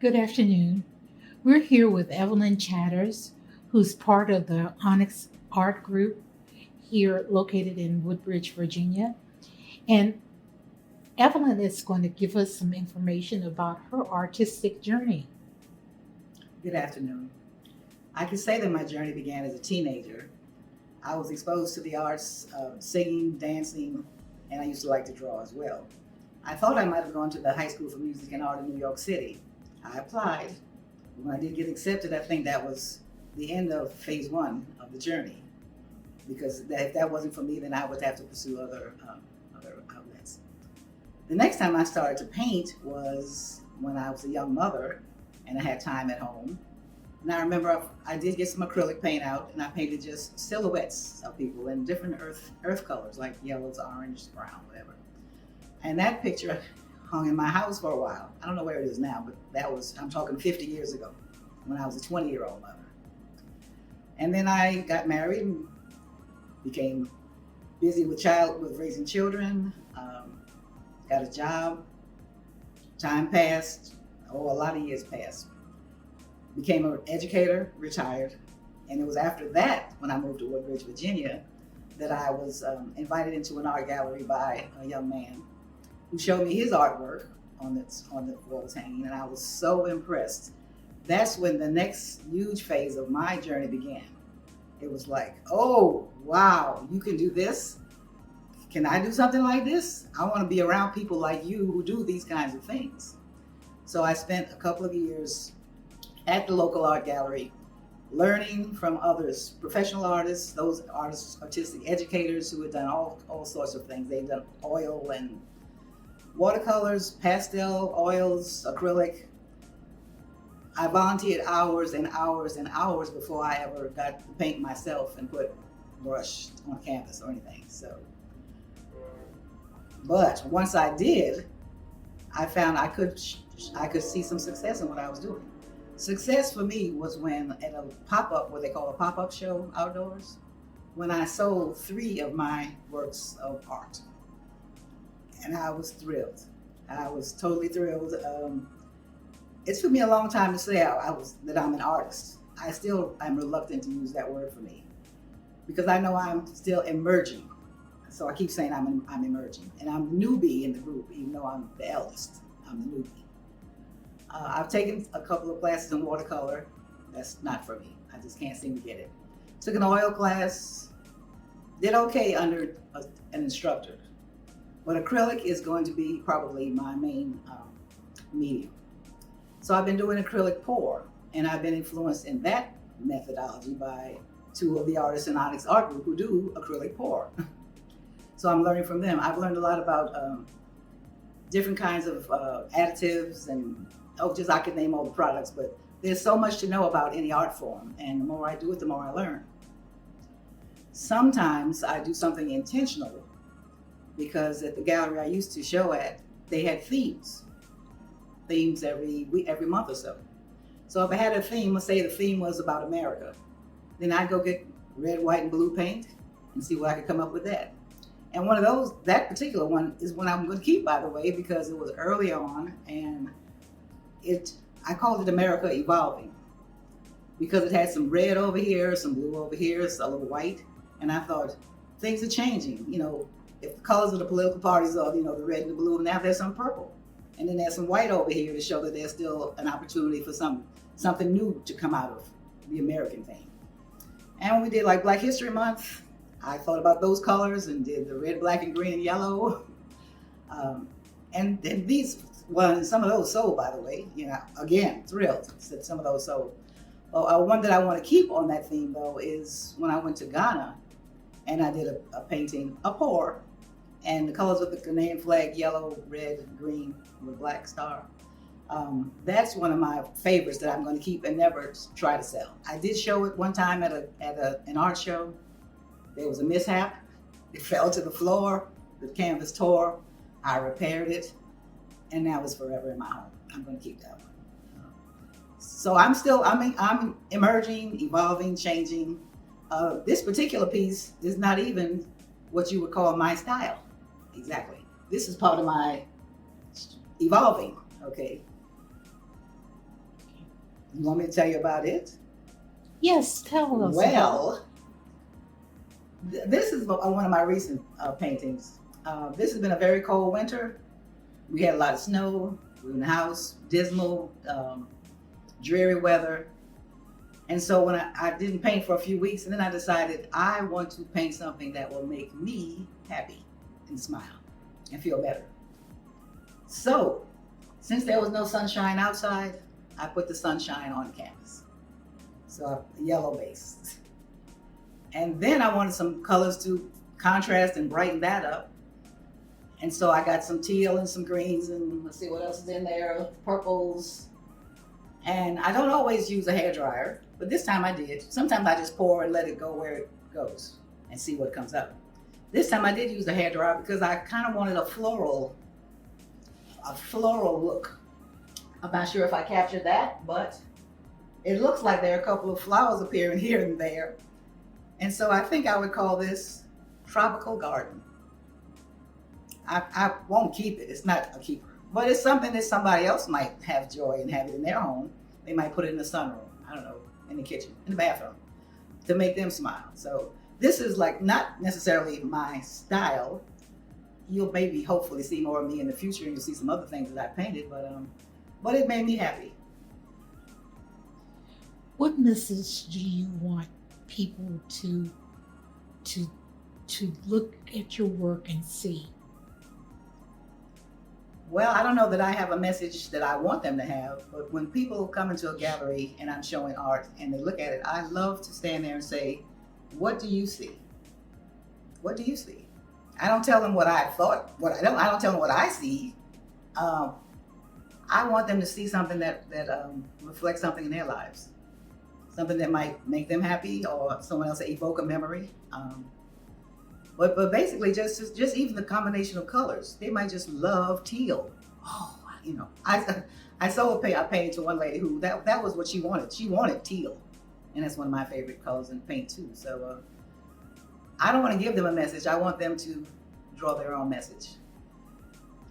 Good afternoon. We're here with Evelyn Chatters, who's part of the Onyx Art Group here located in Woodbridge, Virginia. And Evelyn is going to give us some information about her artistic journey. Good afternoon. I can say that my journey began as a teenager. I was exposed to the arts, singing, dancing, and I used to like to draw as well. I thought I might have gone to the High School for Music and Art in New York City. I applied. When I did get accepted, I think that was the end of phase one of the journey because if that wasn't for me, then I would have to pursue other outlets. The next time I started to paint was when I was a young mother and I had time at home. And I remember I did get some acrylic paint out and I painted just silhouettes of people in different earth colors like yellows, orange, brown, whatever. And that picture hung in my house for a while. I don't know where it is now, but I'm talking 50 years ago when I was a 20-year-old mother. And then I got married and became busy with raising children, got a job. Time passed, a lot of years passed. Became an educator, retired. And it was after that, when I moved to Woodbridge, Virginia, that I was invited into an art gallery by a young man who showed me his artwork on the walls hanging, and I was so impressed. That's when the next huge phase of my journey began. It was like, oh, wow, you can do this? Can I do something like this? I want to be around people like you who do these kinds of things. So I spent a couple of years at the local art gallery learning from others, professional artists, those artists, artistic educators who had done all sorts of things. They've done oil and watercolors, pastel, oils, acrylic. I volunteered hours and hours and hours before I ever got to paint myself and put brush on canvas or anything. But once I did, I found I could see some success in what I was doing. Success for me was when at a pop-up, what they call a pop-up show outdoors, when I sold 3 of my works of art. And I was thrilled. I was totally thrilled. It took me a long time to say that I'm an artist. I'm reluctant to use that word for me because I know I'm still emerging. So I keep saying I'm emerging, and I'm the newbie in the group, even though I'm the eldest. I'm the newbie. I've taken a couple of classes in watercolor. That's not for me. I just can't seem to get it. Took an oil class. Did okay under an instructor. But acrylic is going to be probably my main medium. So I've been doing acrylic pour, and I've been influenced in that methodology by 2 of the artists in Onyx Art Group who do acrylic pour. So I'm learning from them. I've learned a lot about different kinds of additives and I could name all the products, but there's so much to know about any art form, and the more I do it, the more I learn. Sometimes I do something intentional because at the gallery I used to show at, they had themes every week, every month or so. So if I had a theme, let's say the theme was about America, then I'd go get red, white, and blue paint and see what I could come up with that. And that particular one is one I'm going to keep, by the way, because it was early on, and I called it America Evolving because it had some red over here, some blue over here, a little white, and I thought things are changing. If the colors of the political parties are, the red and the blue, now there's some purple. And then there's some white over here to show that there's still an opportunity for something new to come out of the American thing. And when we did like Black History Month, I thought about those colors and did the red, black, and green and yellow. And then some of those sold, by the way. Again, thrilled that some of those sold. Well, one that I want to keep on that theme, though, is when I went to Ghana and I did a painting, a pour, and the colors of the Ghanaian flag, yellow, red, green, with a black star. That's one of my favorites that I'm going to keep and never try to sell. I did show it one time at an art show. There was a mishap. It fell to the floor. The canvas tore. I repaired it, and now it's forever in my home. I'm going to keep that one. So I'm emerging, evolving, changing. This particular piece is not even what you would call my style. Exactly. This is part of my evolving, okay? You want me to tell you about it? Yes, tell us about it. Well, this is one of my recent paintings. This has been a very cold winter. We had a lot of snow. We were in the house, dismal, dreary weather. And so when I didn't paint for a few weeks, and then I decided I want to paint something that will make me happy and smile and feel better. So since there was no sunshine outside, I put the sunshine on the canvas. So a yellow base. And then I wanted some colors to contrast and brighten that up. And so I got some teal and some greens, and let's see what else is in there, purples. And I don't always use a hair dryer, but this time I did. Sometimes I just pour and let it go where it goes and see what comes up. This time I did use a hair dryer because I kind of wanted a floral look. I'm not sure if I captured that, but it looks like there are a couple of flowers appearing here and there. And so I think I would call this Tropical Garden. I won't keep it. It's not a keeper. But it's something that somebody else might have joy and have it in their home. They might put it in the sunroom, I don't know, in the kitchen, in the bathroom, to make them smile. So this is like not necessarily my style. You'll maybe hopefully see more of me in the future, and you'll see some other things that I painted, but it made me happy. What message do you want people to look at your work and see? Well, I don't know that I have a message that I want them to have, but when people come into a gallery and I'm showing art and they look at it, I love to stand there and say, "What do you see? What do you see?" I don't tell them what I thought. I don't tell them what I see. I want them to see something that reflects something in their lives, something that might make them happy, or someone else evoke a memory. But basically, just even the combination of colors, they might just love teal. Oh, I sold a painting to one lady who that was what she wanted. She wanted teal, and that's one of my favorite colors in paint too. So I don't want to give them a message. I want them to draw their own message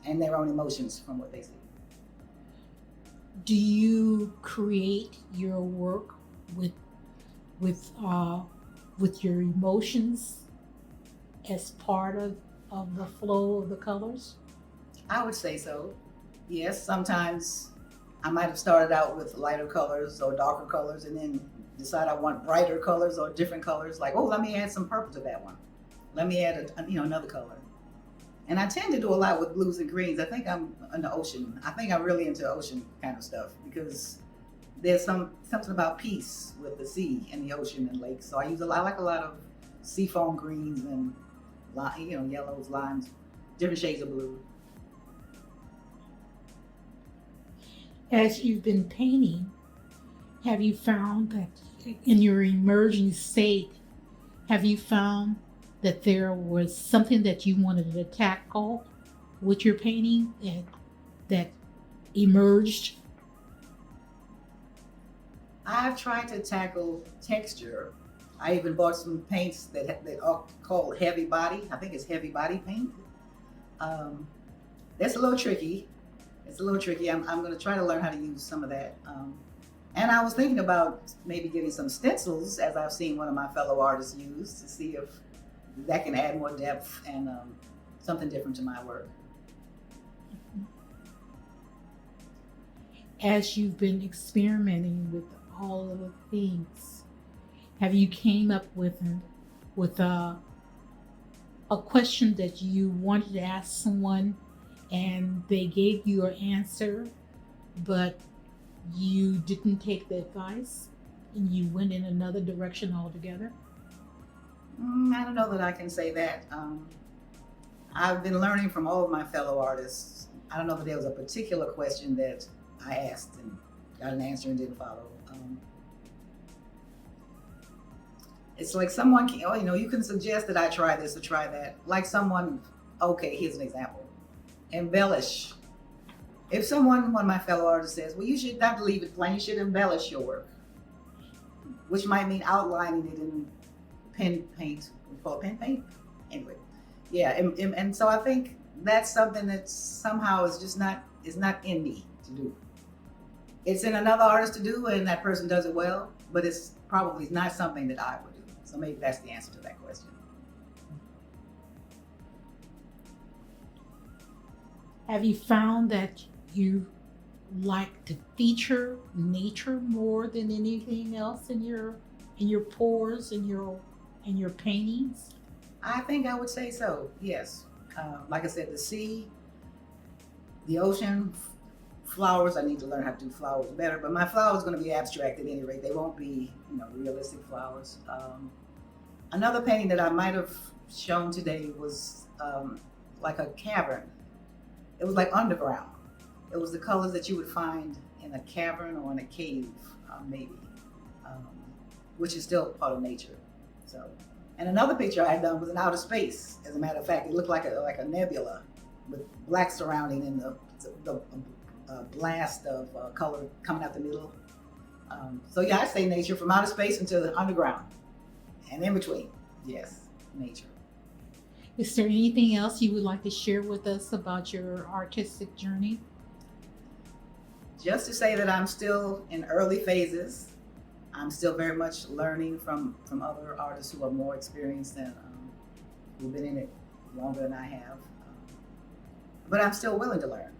and their own emotions from what they see. Do you create your work with your emotions as part of the flow of the colors? I would say so. Yes, sometimes I might have started out with lighter colors or darker colors and then decide I want brighter colors or different colors. Like, oh, let me add some purple to that one. Let me add another color. And I tend to do a lot with blues and greens. I think I'm in the ocean. I think I'm really into ocean kind of stuff because there's something about peace with the sea and the ocean and lakes. So I like a lot of seafoam greens and yellows, limes, different shades of blue. As you've been painting, have you found that in your emerging state, have you found that there was something that you wanted to tackle with your painting that emerged? I've tried to tackle texture. I even bought some paints that are called heavy body. I think it's heavy body paint. That's a little tricky. It's a little tricky. I'm going to try to learn how to use some of that. And I was thinking about maybe getting some stencils, as I've seen one of my fellow artists use, to see if that can add more depth and something different to my work. As you've been experimenting with all of the things, have you came up with a question that you wanted to ask someone and they gave you an answer, but you didn't take the advice and you went in another direction altogether? I don't know that I can say that. I've been learning from all of my fellow artists. I don't know that there was a particular question that I asked and got an answer and didn't follow. It's like someone can, you can suggest that I try this or try that. Like someone, okay, here's an example. Embellish. If one of my fellow artists says, well, you should not leave it plain, you should embellish your work, which might mean outlining it in pen paint. We call it pen paint? Anyway, yeah, and so I think that's something that somehow is not in me to do. it's in another artist to do, and that person does it well, but it's probably not something that I would do. So maybe that's the answer to that question. Have you found that you like to feature nature more than anything else in your pours and your paintings? I think I would say so. Yes. Like I said, the sea, the ocean, flowers. I need to learn how to do flowers better. But my flowers are going to be abstract at any rate. They won't be, realistic flowers. Another painting that I might have shown today was like a cavern. It was like underground. It was the colors that you would find in a cavern or in a cave, maybe, um, which is still part of nature. So, and another picture I had done was in outer space. As a matter of fact, it looked like a nebula with black surrounding and the blast of color coming out the middle. So yeah, I say nature from outer space into the underground and in between. Yes, nature. Is there anything else you would like to share with us about your artistic journey? Just to say that I'm still in early phases. I'm still very much learning from other artists who are more experienced than who've been in it longer than I have. But I'm still willing to learn.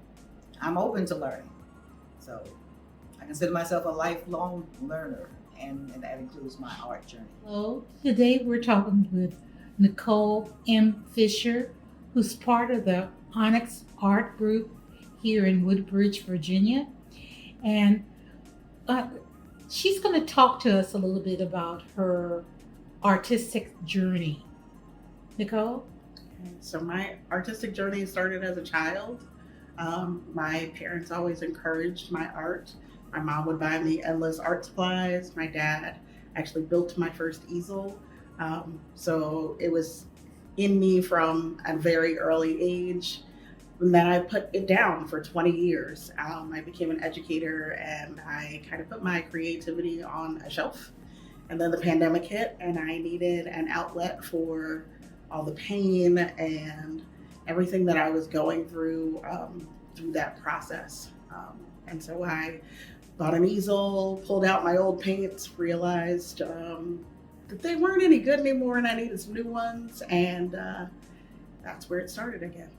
I'm open to learning. So I consider myself a lifelong learner, and that includes my art journey. Hello, today we're talking with Nicole M. Fisher, who's part of the Onyx Art Group here in Woodbridge, Virginia. And she's going to talk to us a little bit about her artistic journey. Nicole? So my artistic journey started as a child. My parents always encouraged my art. My mom would buy me endless art supplies. My dad actually built my first easel. So it was in me from a very early age. And then I put it down for 20 years. I became an educator and I kind of put my creativity on a shelf. And then the pandemic hit and I needed an outlet for all the pain and everything that I was going through that process. And so I bought an easel, pulled out my old paints, realized that they weren't any good anymore and I needed some new ones. And that's where it started again.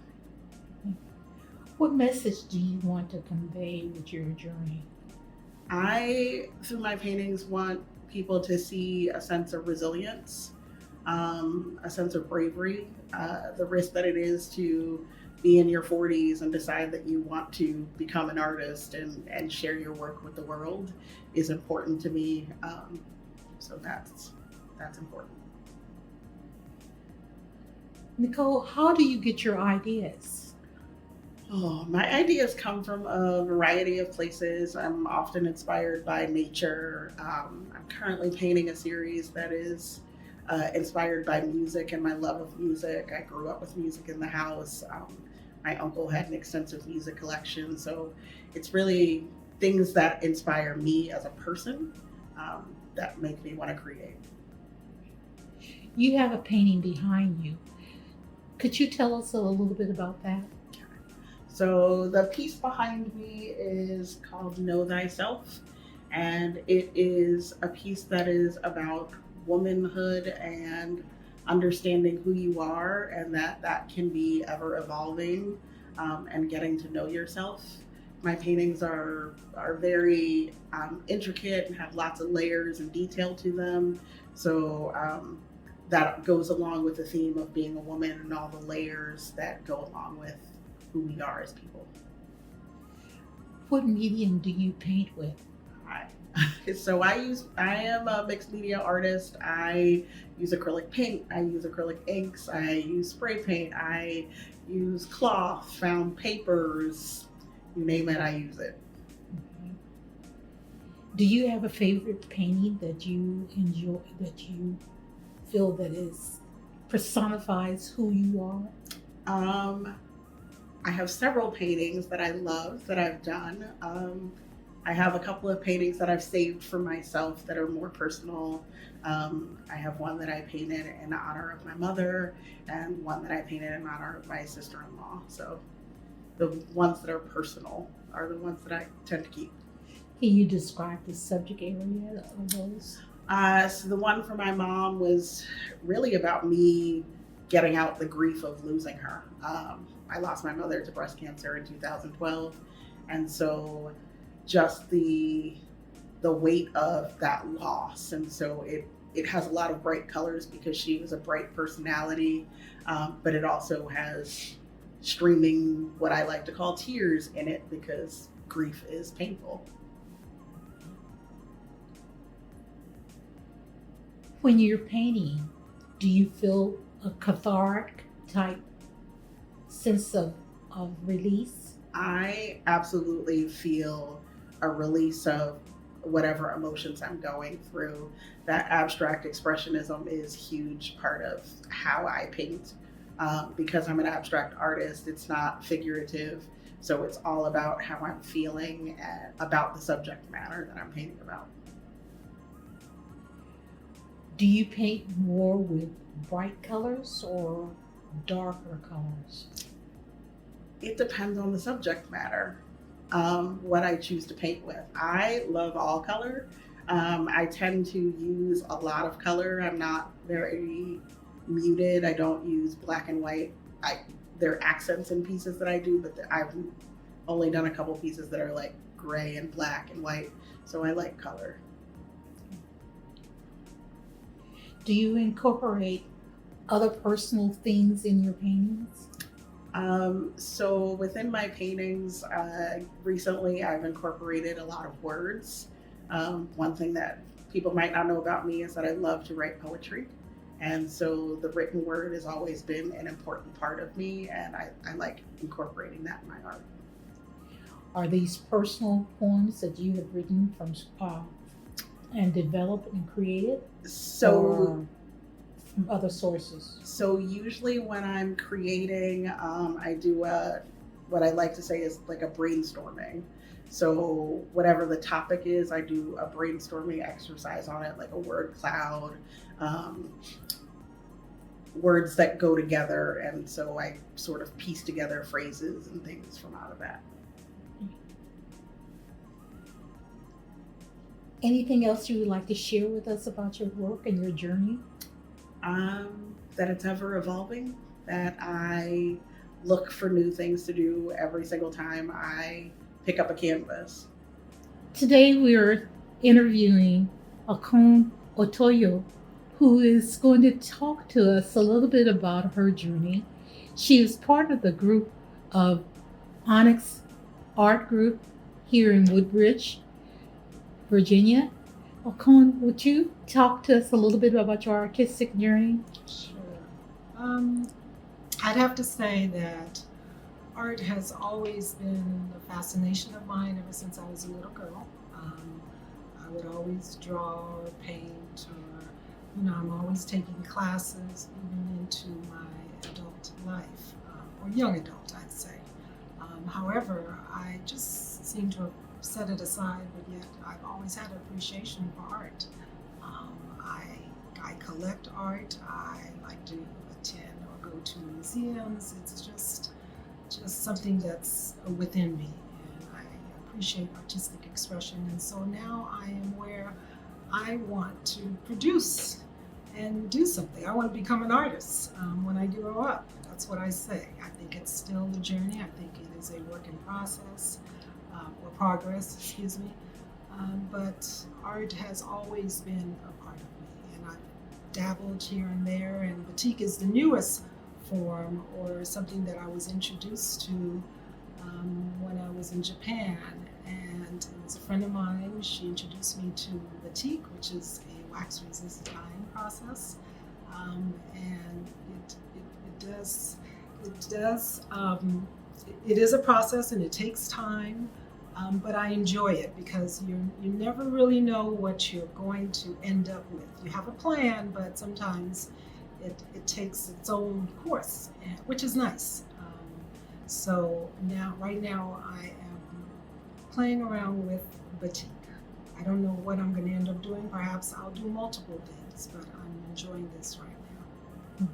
What message do you want to convey with your journey? I, through my paintings, want people to see a sense of resilience, a sense of bravery, the risk that it is to be in your 40s and decide that you want to become an artist and share your work with the world is important to me. So that's important. Nicole, how do you get your ideas? Oh, my ideas come from a variety of places. I'm often inspired by nature. I'm currently painting a series that is inspired by music and my love of music. I grew up with music in the house. My uncle had an extensive music collection. So it's really things that inspire me as a person that make me want to create. You have a painting behind you. Could you tell us a little bit about that? So the piece behind me is called Know Thyself, and it is a piece that is about womanhood and understanding who you are and that can be ever evolving, and getting to know yourself. My paintings are very intricate and have lots of layers and detail to them. So that goes along with the theme of being a woman and all the layers that go along with who we are as people. What medium do you paint with? So I am a mixed media artist. I use acrylic paint, I use acrylic inks, I use spray paint, I use cloth, found papers, you name it, I use it. Okay. Do you have a favorite painting that you enjoy, that you feel that is personifies who you are? I have several paintings that I love that I've done. I have a couple of paintings that I've saved for myself that are more personal. I have one that I painted in honor of my mother and one that I painted in honor of my sister-in-law. So the ones that are personal are the ones that I tend to keep. Can you describe the subject area of those? So the one for my mom was really about me getting out the grief of losing her. I lost my mother to breast cancer in 2012, and so just the weight of that loss, and so it has a lot of bright colors because she was a bright personality, but it also has streaming what I like to call tears in it because grief is painful. When you're painting, do you feel a cathartic type sense of release? I absolutely feel a release of whatever emotions I'm going through. That abstract expressionism is a huge part of how I paint. Because I'm an abstract artist, it's not figurative. So it's all about how I'm feeling and about the subject matter that I'm painting about. Do you paint more with bright colors or darker colors? It depends on the subject matter, what I choose to paint with. I love all color. I tend to use a lot of color. I'm not very muted. I don't use black and white. There are accents in pieces that I do, but I've only done a couple pieces that are like gray and black and white. So I like color. Do you incorporate other personal things in your paintings? So within my paintings, recently I've incorporated a lot of words. One thing that people might not know about me is that I love to write poetry. And so the written word has always been an important part of me, and I like incorporating that in my art. Are these personal poems that you have written from and developed and created, So or from other sources? So usually when I'm creating, I do what I like to say is like a brainstorming. So whatever the topic is, I do a brainstorming exercise on it, like a word cloud, words that go together, and so I sort of piece together phrases and things from out of that. Anything else you would like to share with us about your work and your journey? That it's ever evolving, that I look for new things to do every single time I pick up a canvas. Today we are interviewing Akon Otoyo, who is going to talk to us a little bit about her journey. She is part of the group of Onyx Art Group here in Woodbridge, Virginia. Akon, would you talk to us a little bit about your artistic journey? Sure. I'd have to say that art has always been a fascination of mine ever since I was a little girl. I would always draw or paint, or, I'm always taking classes even into my adult life, or young adult, I'd say. However, I just seem to have set it aside, but yet I've always had appreciation for art. I collect art. I like to attend or go to museums. It's just something that's within me, and I appreciate artistic expression. And so now I am where I want to produce and do something. I want to become an artist when I grow up. That's what I say. I think it's still the journey. I think it is a work in process, or progress, excuse me. But art has always been a part of me, and I've dabbled here and there, and batik is the newest form, or something that I was introduced to when I was in Japan. And it was a friend of mine, she introduced me to batik, which is a wax resist dyeing process. And it is a process, and it takes time. But I enjoy it because you never really know what you're going to end up with. You have a plan, but sometimes it takes its own course, which is nice. So right now, I am playing around with batik. I don't know what I'm going to end up doing. Perhaps I'll do multiple things, but I'm enjoying this right now.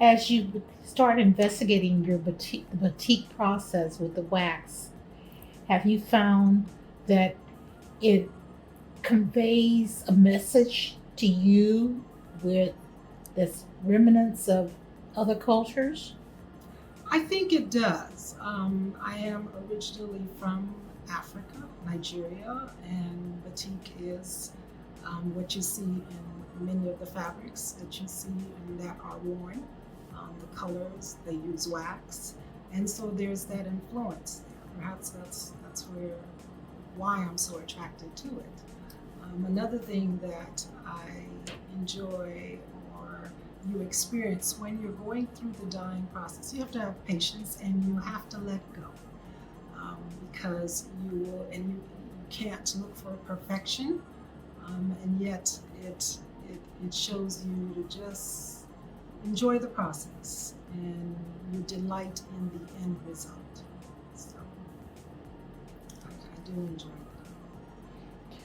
As you start investigating your batik process with the wax, have you found that it conveys a message to you with this remnants of other cultures? I think it does. I am originally from Africa, Nigeria, and batik is what you see in many of the fabrics that you see and that are worn. The colors, they use wax, and so there's that influence there. Perhaps that's why I'm so attracted to it. Another thing that I enjoy or you experience when you're going through the dyeing process, you have to have patience and you have to let go, because you can't look for perfection, and yet it shows you to just enjoy the process and you delight in the end result. So I do enjoy that.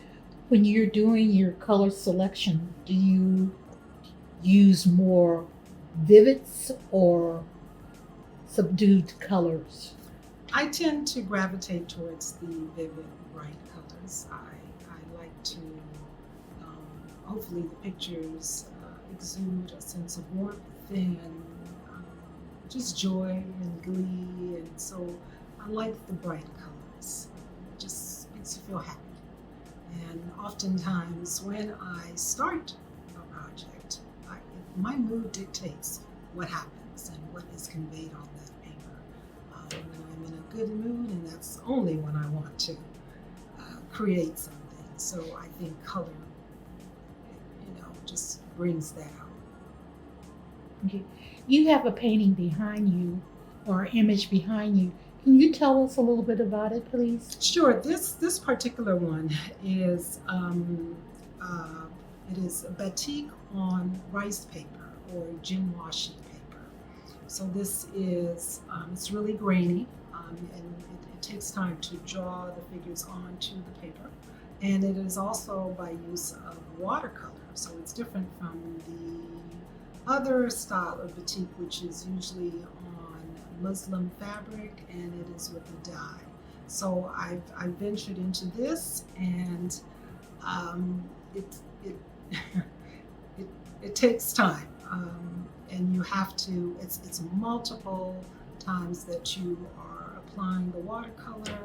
When you're doing your color selection, do you use more vivids or subdued colors? I tend to gravitate towards the vivid, bright colors. I like to, hopefully, the pictures exude a sense of warmth and um, just joy and glee. And so I like the bright colors. It just makes you feel happy. And oftentimes, when I start a project, my mood dictates what happens and what is conveyed on that paper. When I'm in a good mood, and that's only when I want to create something. So I think color, just brings that out. Okay. You have a painting behind you or an image behind you. Can you tell us a little bit about it, please? Sure. This particular one is it is batik on rice paper or jinwashi paper. So this is it's really grainy, and it takes time to draw the figures onto the paper, and it is also by use of watercolor. So it's different from the other style of batik, which is usually on Muslim fabric, and it is with a dye. So I've ventured into this, and it it takes time, and you have to. It's multiple times that you are applying the watercolor.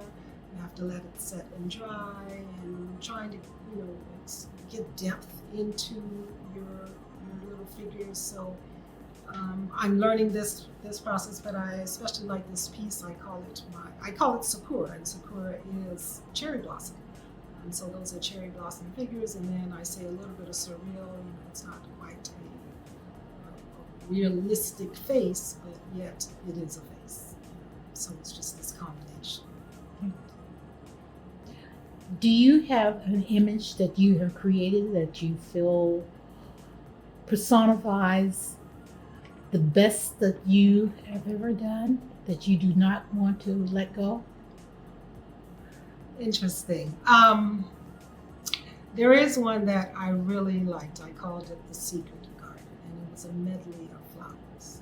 You have to let it set and dry, and trying to get depth into your little figures. So I'm learning this process, but I especially like this piece. I call it Sakura, and Sakura is cherry blossom. And so those are cherry blossom figures, and then I say a little bit of surreal. It's not quite a realistic face, but yet it is a face. So it's just this combination. Do you have an image that you have created that you feel personifies the best that you have ever done, that you do not want to let go? Interesting. There is one that I really liked. I called it The Secret Garden, and it was a medley of flowers.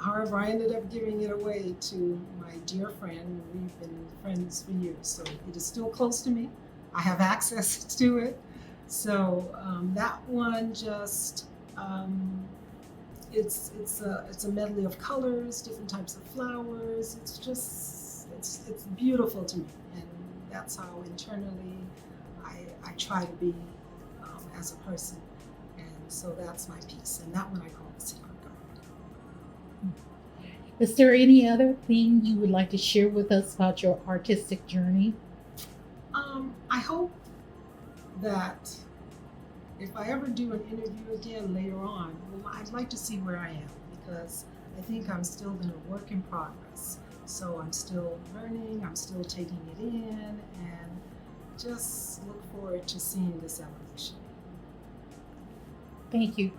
However, I ended up giving it away to my dear friend. We've been friends for years, so it is still close to me. I have access to it. So that one just, it's a medley of colors, different types of flowers. It's beautiful to me, and that's how internally I try to be as a person. And so that's my piece, and that one I call The Secret Garden. Is there any other thing you would like to share with us about your artistic journey? I hope that if I ever do an interview again later on, I'd like to see where I am, because I think I'm still in a work in progress. So I'm still learning, I'm still taking it in, and just look forward to seeing this evolution. Thank you.